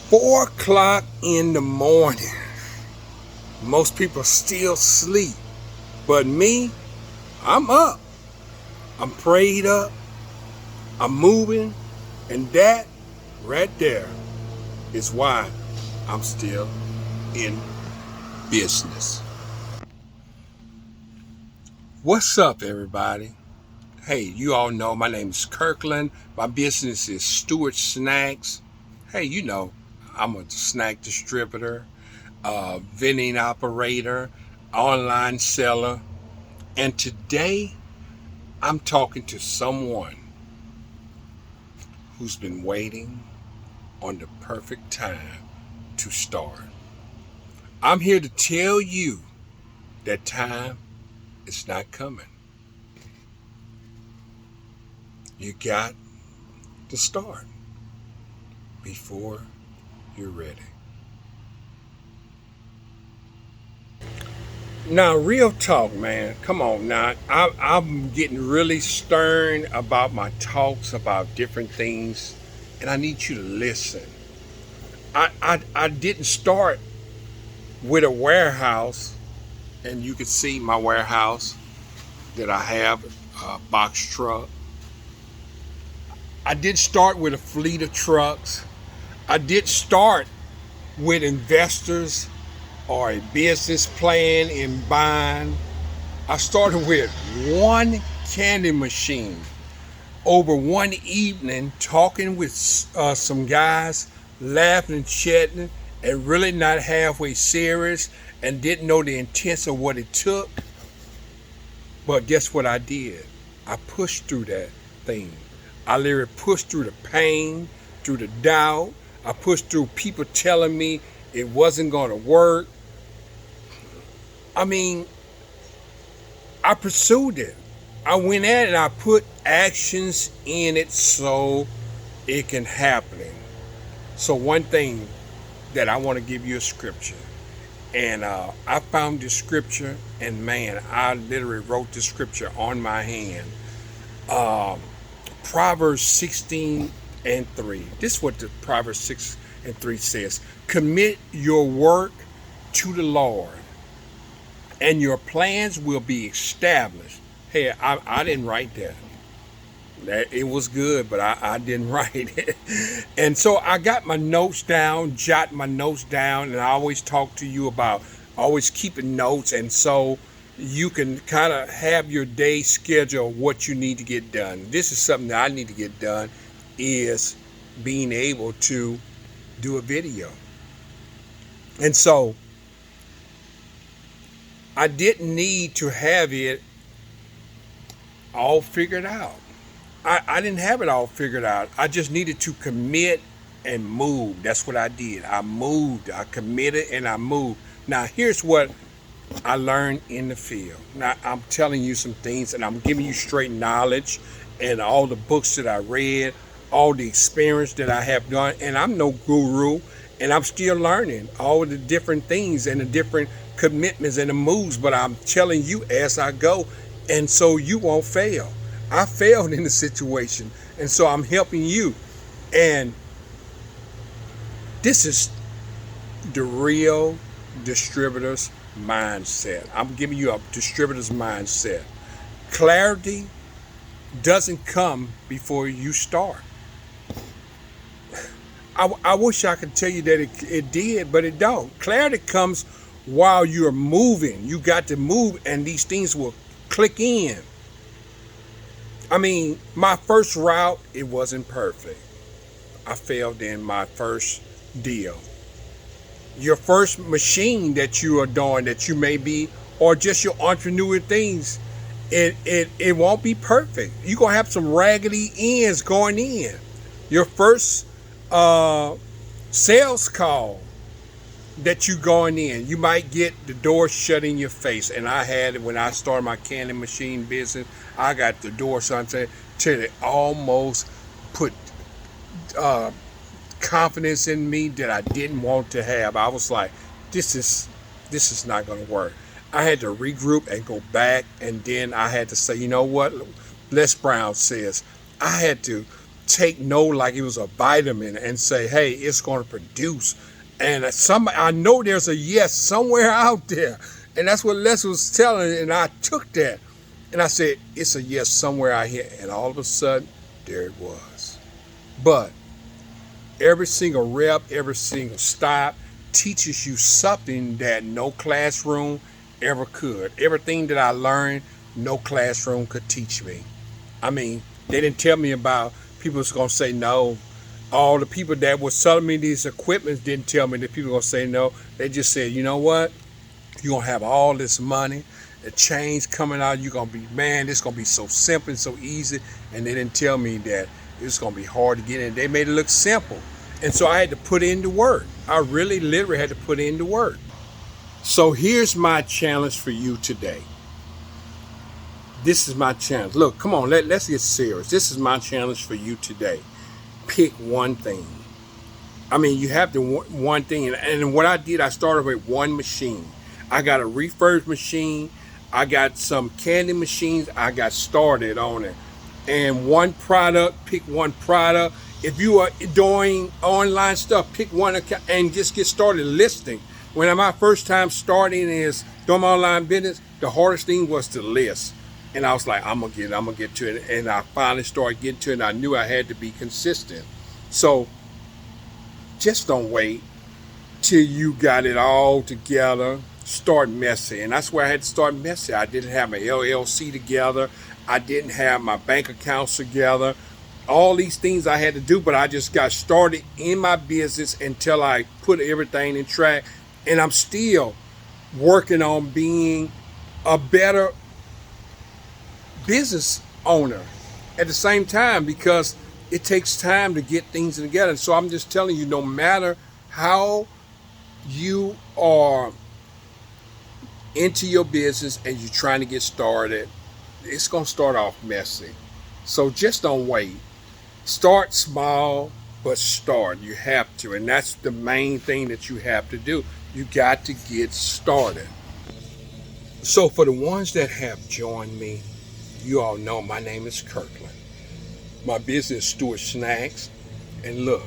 4 o'clock in the morning. Most people still sleep. But me, I'm up. I'm prayed up. I'm moving. And that right there is why I'm still in business. What's up, everybody? Hey, you all know my name is Kirkland. My business is Stewart Snacks. Hey, you know, I'm a snack distributor, vending operator, online seller. And today, I'm talking to someone who's been waiting on the perfect time to start. I'm here to tell you that time is not coming. You got to start before you're ready. Now, real talk, man. Come on now. I'm getting really stern about my talks about different things, and I need you to listen. I didn't start with a warehouse, and you can see my warehouse that I have, a box truck. I did start with a fleet of trucks. I did start with investors or a business plan in buying. I started with one candy machine. Over one evening, talking with some guys, laughing and chatting, and really not halfway serious, and didn't know the intent of what it took. But guess what I did? I pushed through that thing. I literally pushed through the pain, through the doubt. I pushed through people telling me it wasn't going to work. I mean, I pursued it. I went at it. I put actions in it so it can happen. So one thing that I want to give you a scripture. And I found this scripture, and man, I literally wrote this scripture on my hand. Proverbs 16:3. This is what the Proverbs 6:3 says. Commit your work to the Lord, and your plans will be established. Hey, I didn't write that. It was good, but I didn't write it. And so I got my notes down, jot my notes down, and I always talk to you about always keeping notes, and so you can kind of have your day schedule, what you need to get done. This is something that I need to get done, is being able to do a video. And so I didn't need to have it all figured out. I didn't have it all figured out. I just needed to commit and move. That's what I did. I moved, I committed, and I moved. Now, here's what I learned in the field. Now, I'm telling you some things, and I'm giving you straight knowledge and all the books that I read, all the experience that I have done. And I'm no guru, and I'm still learning all of the different things and the different commitments and the moves, but I'm telling you as I go, and so you won't fail. I failed in the situation, and so I'm helping you. And this is the real distributor's mindset. I'm giving you a distributor's mindset. Clarity doesn't come before you start. I wish I could tell you that it did, but it don't. Clarity comes while you're moving. You got to move, and these things will click in. I mean, my first route, it wasn't perfect. I failed in my first deal. Your first machine that you are doing, that you may be, or just your entrepreneur things, it won't be perfect. You're going to have some raggedy ends going in. Your first sales call that you going in, you might get the door shut in your face. And I had it when I started my candy machine business. I got the door shut till it almost put confidence in me that I didn't want to have. I was like, this is not going to work. I had to regroup and go back, and then I had to say, you know what Les Brown says, I had to take no like it was a vitamin and say, hey, it's going to produce. And I know there's a yes somewhere out there. And that's what Les was telling. And I took that. And I said, it's a yes somewhere out here. And all of a sudden, there it was. But every single rep, every single stop teaches you something that no classroom ever could. Everything that I learned, no classroom could teach me. I mean, they didn't tell me about people was going to say no. All the people that were selling me these equipments didn't tell me that people were going to say no. They just said, you know what? You're going to have all this money, the change coming out. You're going to be, man, it's going to be so simple and so easy. And they didn't tell me that it's going to be hard to get in. They made it look simple. And so I had to put in the work. I really literally had to put in the work. So here's my challenge for you today. This is my challenge. Look, come on, let's get serious. This is my challenge for you today. Pick one thing. I mean, you have to one thing. And what I did, I started with one machine. I got a refurb machine. I got some candy machines. I got started on it. And one product, pick one product. If you are doing online stuff, pick one and just get started listing. When my first time starting is doing my online business, the hardest thing was to list. And I was like, I'm gonna get to it. And I finally started getting to it, and I knew I had to be consistent. So just don't wait till you got it all together. Start messy. And that's where I had to start messy. I didn't have my LLC together. I didn't have my bank accounts together. All these things I had to do, but I just got started in my business until I put everything in track. And I'm still working on being a better business owner at the same time, because it takes time to get things together. So I'm just telling you, no matter how you are into your business and you're trying to get started, it's going to start off messy. So just don't wait. Start small, but start. You have to. And that's the main thing that you have to do. You got to get started. So for the ones that have joined me, you all know my name is Kirkland. My business is Stewart Snacks. And look,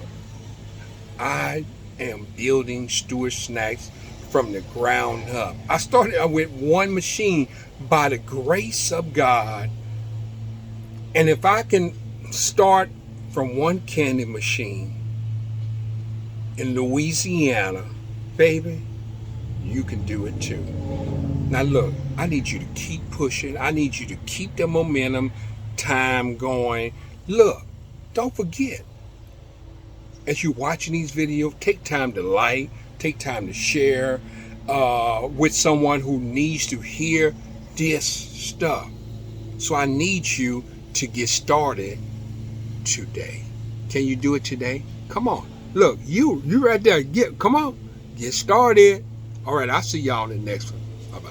I am building Stewart Snacks from the ground up. I started with one machine by the grace of God. And if I can start from one candy machine in Louisiana, baby, you can do it too. Now look, I need you to keep pushing. I need you to keep the momentum, time going. Look, don't forget, as you're watching these videos, take time to like, take time to share with someone who needs to hear this stuff. So I need you to get started today. Can you do it today? Come on. Look, you right there. Come on. Get started. All right, I'll see y'all in the next one.